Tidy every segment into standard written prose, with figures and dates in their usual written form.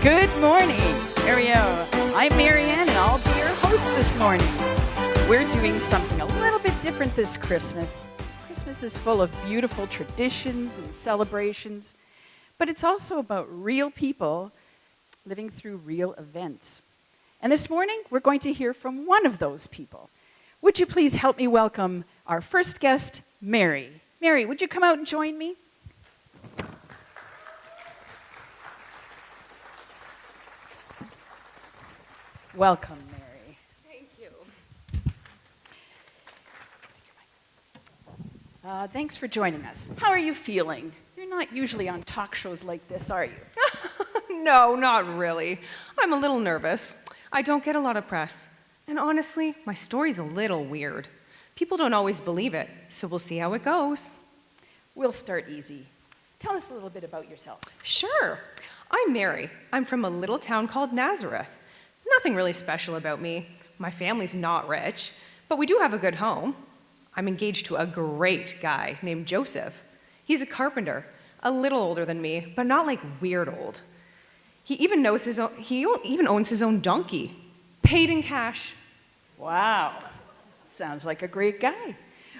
Good morning, Mario. I'm Marianne, and I'll be your host this morning. We're doing something a little bit different this Christmas. Christmas is full of beautiful traditions and celebrations, but it's also about real people living through real events. And this morning, we're going to hear from one of those people. Would you please help me welcome our first guest, Mary? Mary, would you come out and join me? Welcome, Mary. Thank you. Thanks for joining us. How are you feeling? You're not usually on talk shows like this, are you? No, not really. I'm a little nervous. I don't get a lot of press. And honestly, my story's a little weird. People don't always believe it, so we'll see how it goes. We'll start easy. Tell us a little bit about yourself. Sure. I'm Mary. I'm from a little town called Nazareth. Nothing really special about me. My family's not rich, but we do have a good home. I'm engaged to a great guy named Joseph. He's a carpenter, a little older than me, but not like weird old. He even owns his own donkey, paid in cash. Wow, sounds like a great guy.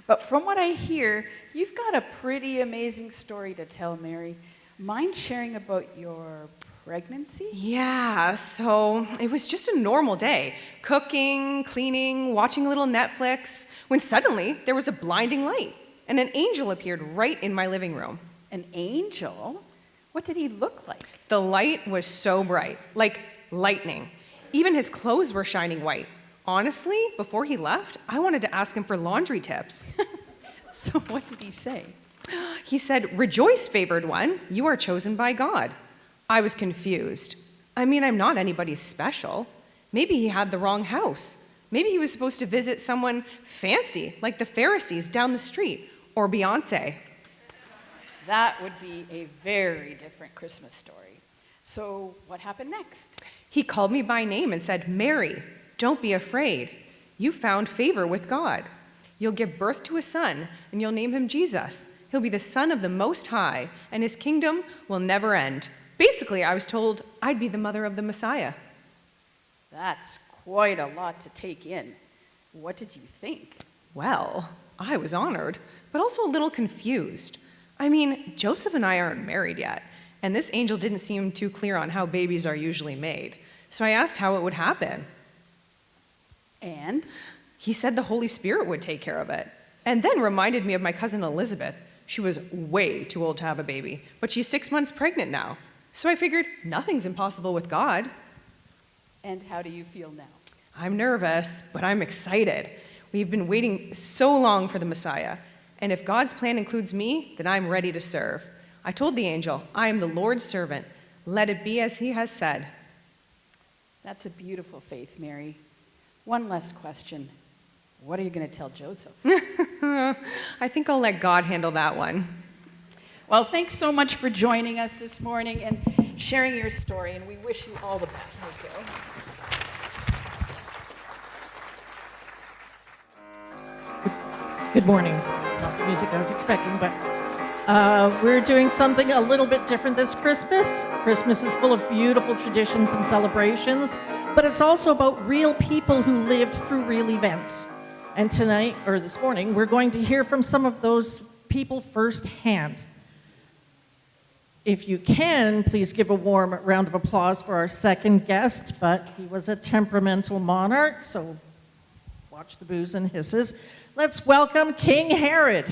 But from what I hear, you've got a pretty amazing story to tell, Mary. Mind sharing about your pregnancy? Yeah, so it was just a normal day. Cooking, cleaning, watching a little Netflix, when suddenly there was a blinding light, and an angel appeared right in my living room. An angel? What did he look like? The light was so bright, like lightning. Even his clothes were shining white. Honestly, before he left, I wanted to ask him for laundry tips. So what did he say? He said, "Rejoice, favored one, you are chosen by God." I was confused. I mean, I'm not anybody special. Maybe he had the wrong house. Maybe he was supposed to visit someone fancy, like the Pharisees down the street, or Beyonce. That would be a very different Christmas story. So what happened next? He called me by name and said, "Mary, don't be afraid. You found favor with God. You'll give birth to a son, and you'll name him Jesus. He'll be the Son of the Most High, and his kingdom will never end." Basically, I was told I'd be the mother of the Messiah. That's quite a lot to take in. What did you think? Well, I was honored, but also a little confused. I mean, Joseph and I aren't married yet, and this angel didn't seem too clear on how babies are usually made. So I asked how it would happen. And? He said the Holy Spirit would take care of it, and then reminded me of my cousin Elizabeth. She was way too old to have a baby, but she's 6 months pregnant now. So I figured nothing's impossible with God. And how do you feel now? I'm nervous, but I'm excited. We've been waiting so long for the Messiah, and if God's plan includes me, then I'm ready to serve. I told the angel, "I am the Lord's servant. Let it be as he has said." That's a beautiful faith, Mary. One last question. What are you going to tell Joseph? I think I'll let God handle that one. Well, thanks so much for joining us this morning and sharing your story, and we wish you all the best. Good morning. Not the music I was expecting, but we're doing something a little bit different this Christmas. Christmas is full of beautiful traditions and celebrations, but it's also about real people who lived through real events. And tonight, or this morning, we're going to hear from some of those people firsthand. If you can, please give a warm round of applause for our second guest, but he was a temperamental monarch, so watch the boos and hisses. Let's welcome King Herod.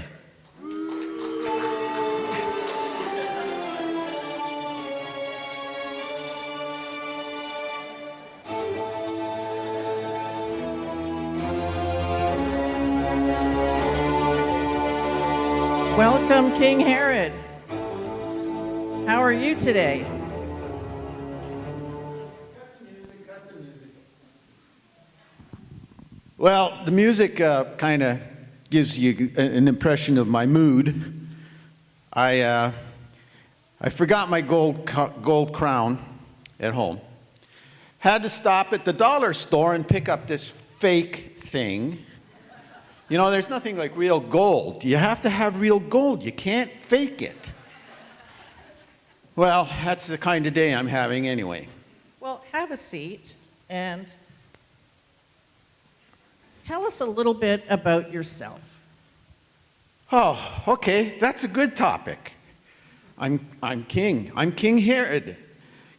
Welcome, King Herod. How are you today? Well, the music kind of gives you an impression of my mood. I forgot my gold crown at home. Had to stop at the dollar store and pick up this fake thing. You know, there's nothing like real gold. You have to have real gold. You can't fake it. Well, that's the kind of day I'm having anyway. a seat and tell us a little bit about yourself. Oh, okay, that's a good topic. I'm king. I'm King Herod,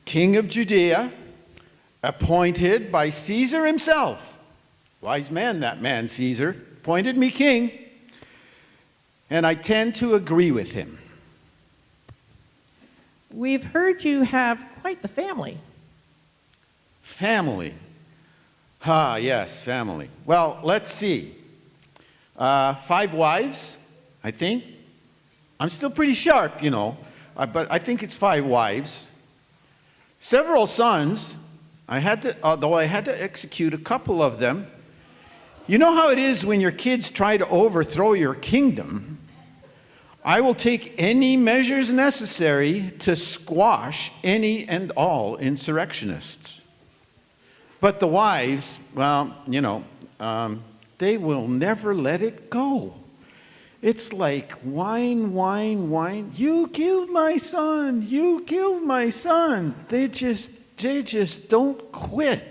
king of Judea, appointed by Caesar himself. Wise man, that man Caesar, appointed me king, and I tend to agree with him. We've heard you have quite the family. Family. Ah, yes, family. Well, let's see. 5 wives, I think. I'm still pretty sharp, you know, but I think it's 5 wives. Several sons. Although I had to execute a couple of them. You know how it is when your kids try to overthrow your kingdom? I will take any measures necessary to squash any and all insurrectionists. But the wives, well, you know, they will never let it go. It's like whine, whine, whine. You killed my son. You killed my son. They just don't quit.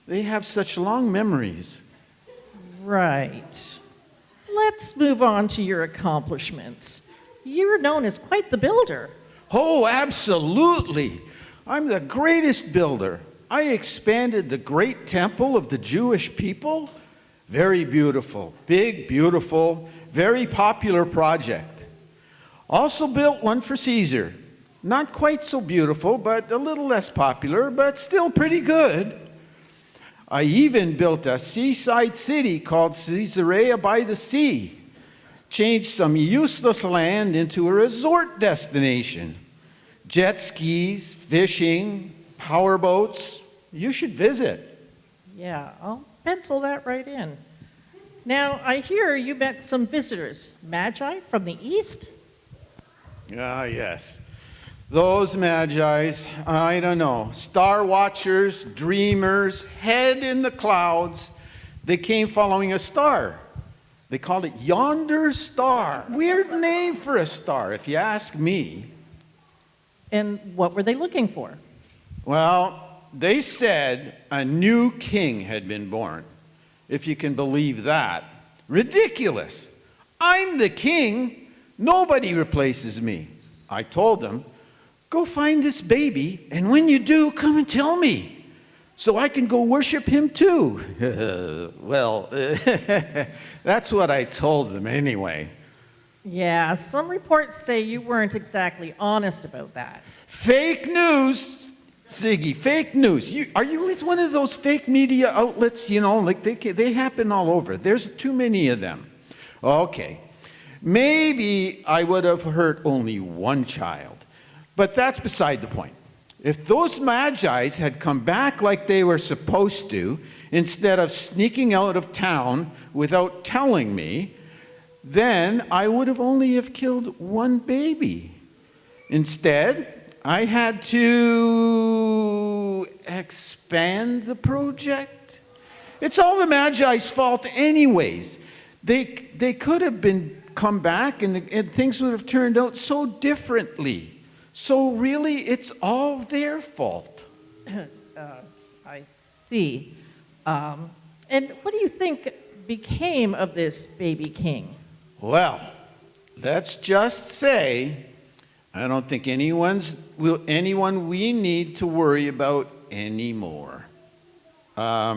They have such long memories. Right. Let's move on to your accomplishments. You're known as quite the builder. Oh, absolutely. I'm the greatest builder. I expanded the great temple of the Jewish people. Very beautiful, big, beautiful, very popular project. Also built one for Caesar. Not quite so beautiful, but a little less popular, but still pretty good. I even built a seaside city called Caesarea by the Sea. Changed some useless land into a resort destination. Jet skis, fishing, power boats. You should visit. Yeah, I'll pencil that right in. Now, I hear you met some visitors, Magi from the East? Ah, yes. Those Magi's, I don't know, star watchers, dreamers, head in the clouds. They came following a star. They called it Yonder Star. Weird name for a star, if you ask me. And what were they looking for? Well, they said a new king had been born, if you can believe that. Ridiculous. I'm the king. Nobody replaces me. I told them, go find this baby, and when you do, come and tell me, so I can go worship him too. Well, that's what I told them anyway. Yeah, some reports say you weren't exactly honest about that. Fake news, Ziggy, fake news. Are you with one of those fake media outlets, you know, like they happen all over. There's too many of them. Okay, maybe I would have hurt only one child. But that's beside the point. If those Magi's had come back like they were supposed to, instead of sneaking out of town without telling me, then I would have only have killed one baby. Instead, I had to expand the project. It's all the Magi's fault anyways. They could have come back and things would have turned out so differently. So really, it's all their fault. I see. And what do you think became of this baby king? Well, let's just say, I don't think anyone we need to worry about anymore. I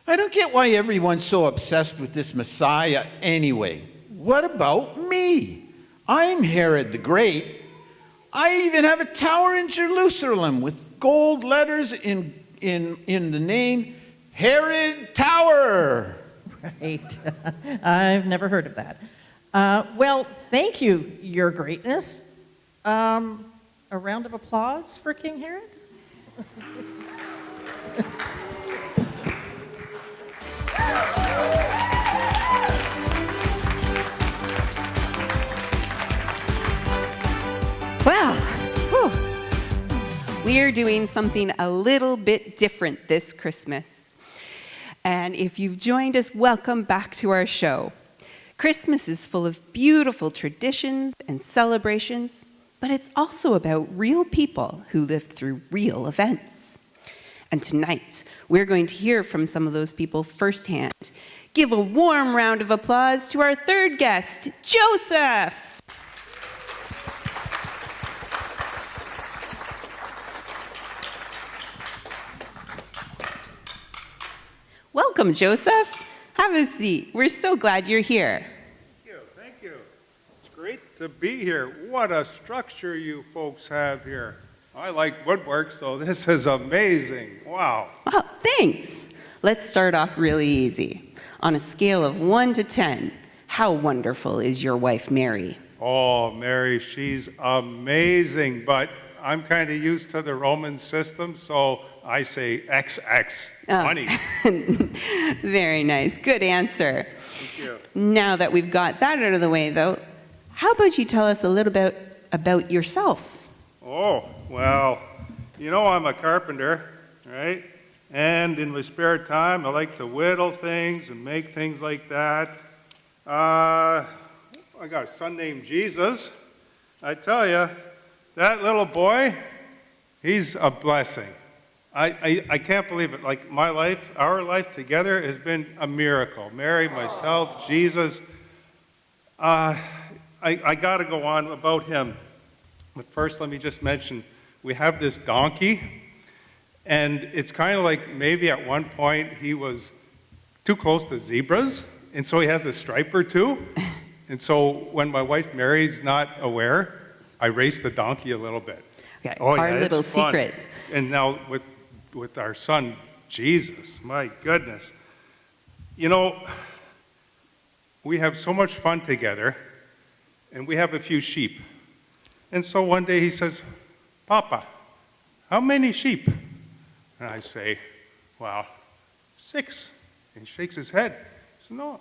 don't get why everyone's so obsessed with this Messiah anyway. What about me? I'm Herod the Great. I even have a tower in Jerusalem with gold letters in the name Herod Tower. Right. I've never heard of that. Well, thank you, Your Greatness. A round of applause for King Herod? Well, we're doing something a little bit different this Christmas. And if you've joined us, welcome back to our show. Christmas is full of beautiful traditions and celebrations, but it's also about real people who lived through real events. And tonight, we're going to hear from some of those people firsthand. Give a warm round of applause to our third guest, Joseph. Welcome, Joseph. Have a seat. We're so glad you're here. Thank you. It's great to be here. What a structure you folks have here. I like woodwork, so this is amazing. Wow. Well, thanks. Let's start off really easy. On a scale of 1 to 10, how wonderful is your wife, Mary? Oh, Mary, she's amazing, but I'm kind of used to the Roman system, so I say XX, funny. Very nice. Good answer. Thank you. Now that we've got that out of the way, though, how about you tell us a little bit about yourself? Oh, well, you know I'm a carpenter, right? And in my spare time, I like to whittle things and make things like that. I got a son named Jesus. I tell you, that little boy, he's a blessing. I can't believe it. Like my life, our life together has been a miracle. Mary, myself, Jesus. I got to go on about him. But first, let me just mention, we have this donkey, and it's kind of like maybe at one point he was too close to zebras, and so he has a stripe or two. And so when my wife Mary's not aware, I race the donkey a little bit. Okay, Oh, our yeah, little it's fun. secret. And now with our son, Jesus, my goodness. You know, we have so much fun together, and we have a few sheep. And so one day he says, Papa, how many sheep? And I say, well, 6. And he shakes his head. He says, no.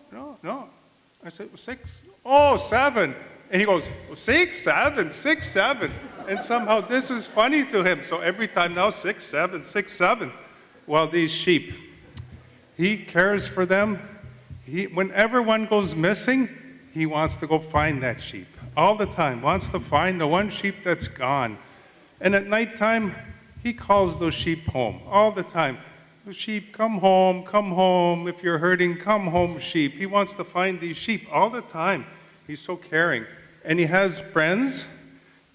I said, well, 6. Oh, 7. And he goes, well, 6, 7, 6, 7. And somehow this is funny to him. So every time now, 6, 7, 6, 7. Well, these sheep, he cares for them. Whenever one goes missing, he wants to go find that sheep. All the time, wants to find the one sheep that's gone. And at nighttime, he calls those sheep home all the time. The sheep, come home. If you're hurting, come home, sheep. He wants to find these sheep all the time. He's so caring. And he has friends.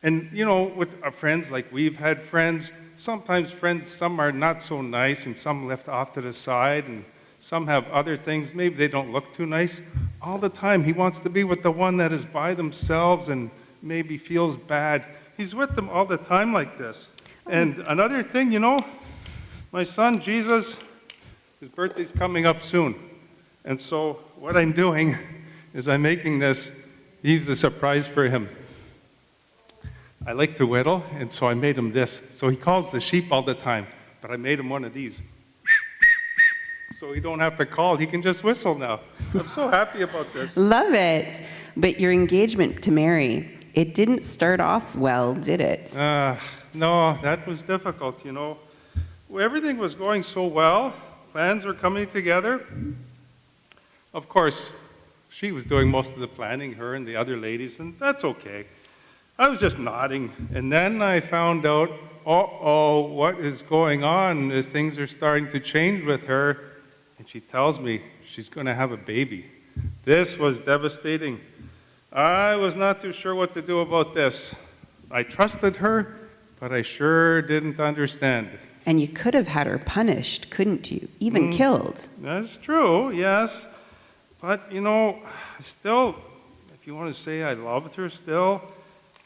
And, you know, with our friends, like we've had friends, sometimes friends, some are not so nice and some left off to the side and some have other things. Maybe they don't look too nice. All the time, he wants to be with the one that is by themselves and maybe feels bad. He's with them all the time like this. And another thing, you know, my son, Jesus, his birthday's coming up soon. And so what I'm doing is I'm making this, Eve's a surprise for him. I like to whittle, and so I made him this. So he calls the sheep all the time, but I made him one of these. So he don't have to call, he can just whistle now. I'm so happy about this. Love it. But your engagement to Mary, it didn't start off well, did it? No, that was difficult, you know. Everything was going so well. Plans were coming together. Of course, she was doing most of the planning, her and the other ladies, and that's okay. I was just nodding, and then I found out, what is going on as things are starting to change with her, and she tells me she's going to have a baby. This was devastating. I was not too sure what to do about this. I trusted her, but I sure didn't understand. And you could have had her punished, couldn't you? Even killed. That's true, yes. But, you know, still, if you want to say I loved her still,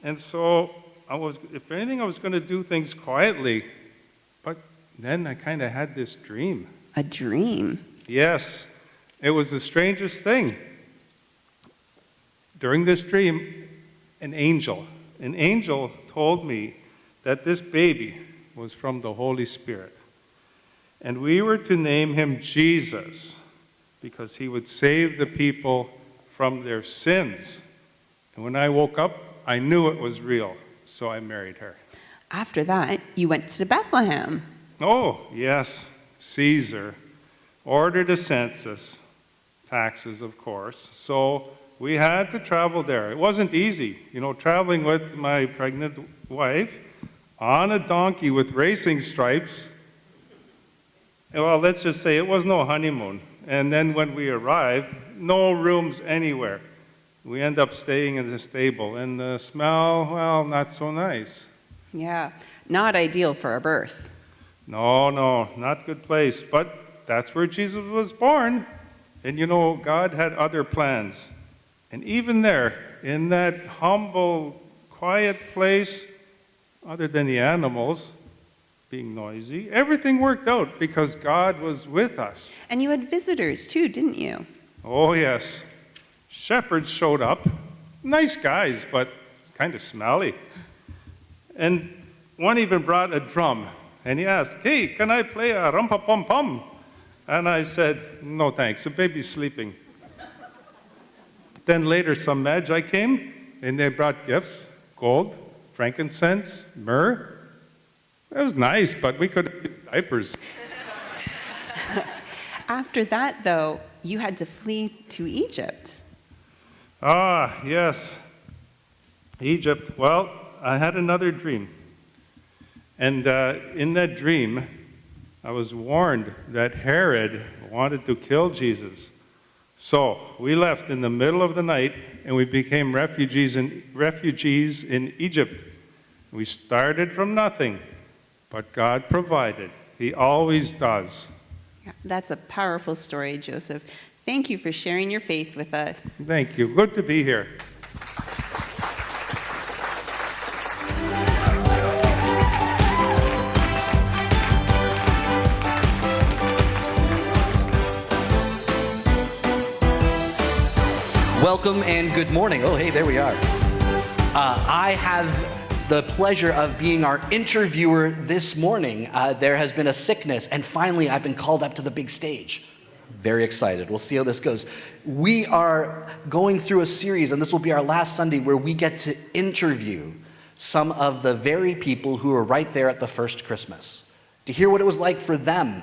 and so if anything, I was going to do things quietly. But then I kind of had this dream. A dream? Yes. It was the strangest thing. During this dream, an angel told me that this baby was from the Holy Spirit. And we were to name him Jesus because he would save the people from their sins. And when I woke up, I knew it was real, so I married her. After that, you went to Bethlehem. Oh, yes. Caesar ordered a census, taxes, of course. So we had to travel there. It wasn't easy, you know, traveling with my pregnant wife on a donkey with racing stripes. Well, let's just say it was no honeymoon. And then when we arrived, no rooms anywhere. We end up staying in the stable, and the smell, well, not so nice. Yeah, not ideal for a birth. No, not good place. But that's where Jesus was born. And you know, God had other plans. And even there, in that humble, quiet place, other than the animals being noisy, everything worked out because God was with us. And you had visitors too, didn't you? Oh, yes. Shepherds showed up. Nice guys, but kind of smelly. And one even brought a drum. And he asked, "Hey, can I play a rum-pa-pum-pum?" And I said, "No, thanks. The baby's sleeping." Then later, some magi came, and they brought gifts, gold, frankincense, myrrh. It was nice, but we could have used diapers. After that, though, you had to flee to Egypt. Ah, yes. Egypt. Well, I had another dream. And in that dream, I was warned that Herod wanted to kill Jesus. So we left in the middle of the night, and we became refugees in Egypt. We started from nothing, but God provided. He always does. Yeah, that's a powerful story, Joseph. Thank you for sharing your faith with us. Thank you. Good to be here. Welcome and good morning. Oh, hey, there we are. I have the pleasure of being our interviewer this morning. There has been a sickness, and finally I've been called up to the big stage. Very excited. We'll see how this goes. We are going through a series, and this will be our last Sunday, where we get to interview some of the very people who were right there at the first Christmas, to hear what it was like for them.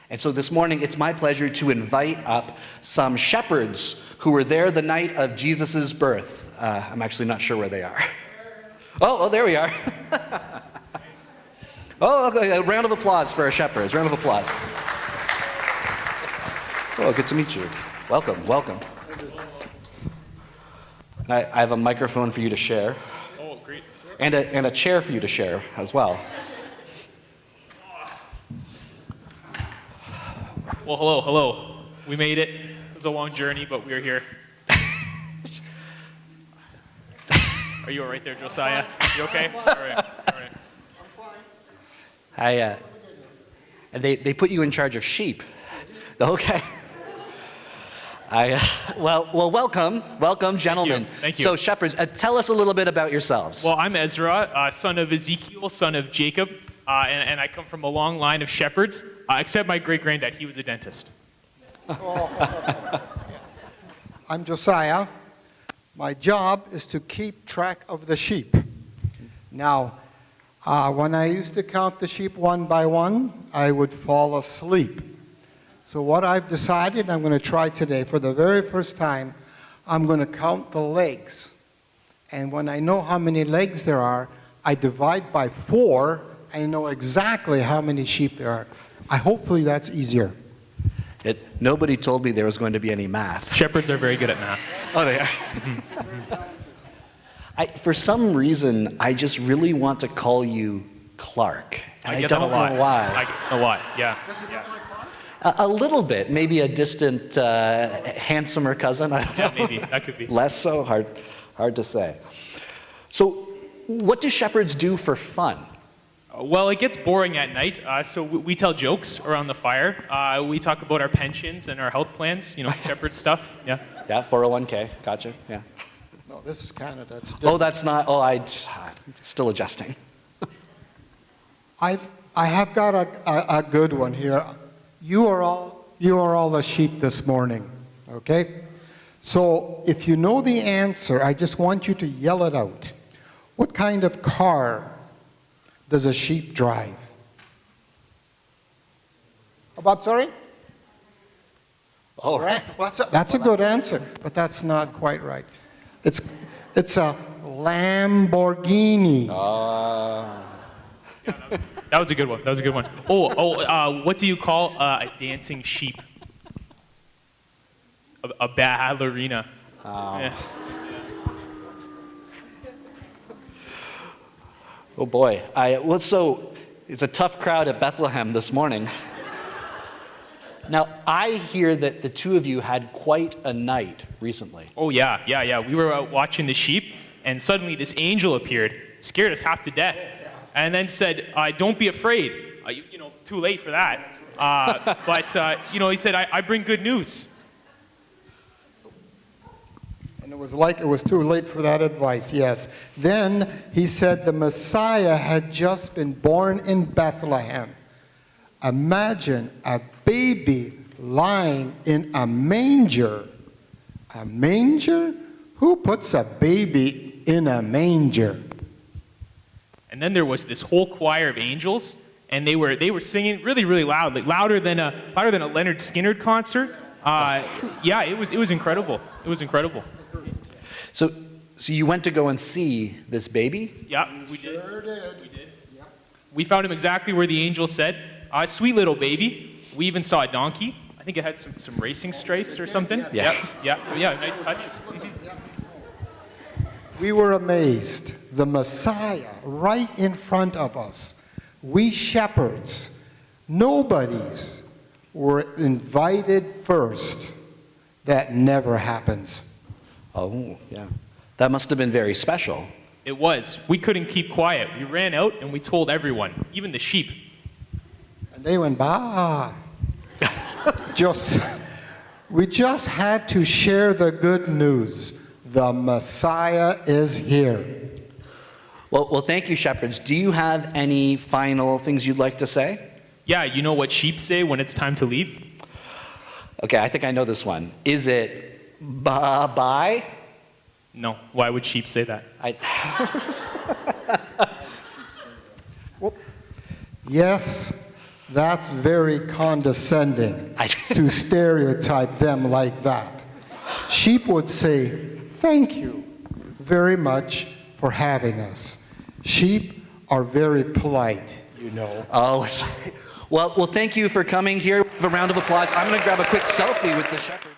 And so this morning, it's my pleasure to invite up some shepherds who were there the night of Jesus' birth. I'm actually not sure where they are. Oh, there we are. Okay, a round of applause for our shepherds. Round of applause. Oh, good to meet you. Welcome, welcome. I have a microphone for you to share. Oh, great. And a chair for you to share as well. Well, hello. We made it. It was a long journey, but we are here. Are you all right there, Josiah? You okay? All right. They put you in charge of sheep. Okay. Welcome, gentlemen. Thank you. So, shepherds, tell us a little bit about yourselves. Well, I'm Ezra, son of Ezekiel, son of Jacob, and I come from a long line of shepherds, except my great-granddad. He was a dentist. I'm Josiah. My job is to keep track of the sheep. Now, when I used to count the sheep one by one, I would fall asleep. So what I've decided I'm going to try today, for the very first time, I'm going to count the legs. And when I know how many legs there are, I divide by 4. I know exactly how many sheep there are. Hopefully that's easier. Nobody told me there was going to be any math. Shepherds are very good at math. Oh, they are. For some reason, I just really want to call you Clark. And I don't know why. I get that a lot, yeah. A little bit, maybe a distant, handsomer cousin. I don't know. Yeah, maybe, that could be. Less so, hard to say. So, what do shepherds do for fun? Well, it gets boring at night, so we tell jokes around the fire. We talk about our pensions and our health plans, shepherd stuff, yeah. Yeah, 401k, gotcha, yeah. No, this is Canada. It's Oh, that's not, I'm still adjusting. I have got a good one here. You are all the sheep this morning, okay? So if you know the answer, I just want you to yell it out. What kind of car does a sheep drive? Oh, Bob, sorry? Oh, right. That's a good answer, but that's not quite right. It's a Lamborghini. That was a good one. That was a good one. What do you call a dancing sheep? A ballerina. Yeah. Oh boy. So it's a tough crowd at Bethlehem this morning. Now, I hear that the two of you had quite a night recently. Oh, yeah. We were watching the sheep, and suddenly this angel appeared, scared us half to death, and then said, don't be afraid. Too late for that. He said, I bring good news. And it was like it was too late for that advice, yes. Then he said the Messiah had just been born in Bethlehem. Imagine a baby lying in a manger. A manger? Who puts a baby in a manger? And then there was this whole choir of angels, and they were singing really, really loud, like louder than a Leonard Skinner concert. It was incredible. It was incredible. So you went to go and see this baby? Yeah, we did. Sure did. We did. Yep. We found him exactly where the angel said. Sweet little baby. We even saw a donkey. I think it had some racing stripes or something. Yeah. Yeah, nice touch. We were amazed. The Messiah right in front of us. We shepherds, nobodies, were invited first. That never happens. Oh, yeah. That must have been very special. It was. We couldn't keep quiet. We ran out and we told everyone, even the sheep. And they went, bah. We just had to share the good news. The Messiah is here. Well, thank you, shepherds. Do you have any final things you'd like to say? Yeah, you know what sheep say when it's time to leave? Okay, I think I know this one. Is it bye-bye? No. Why would sheep say that? Yes, that's very condescending to stereotype them like that. Sheep would say, thank you very much for having us. Sheep are very polite, you know. Oh, well, thank you for coming here. Give a round of applause. I'm going to grab a quick selfie with the shepherd.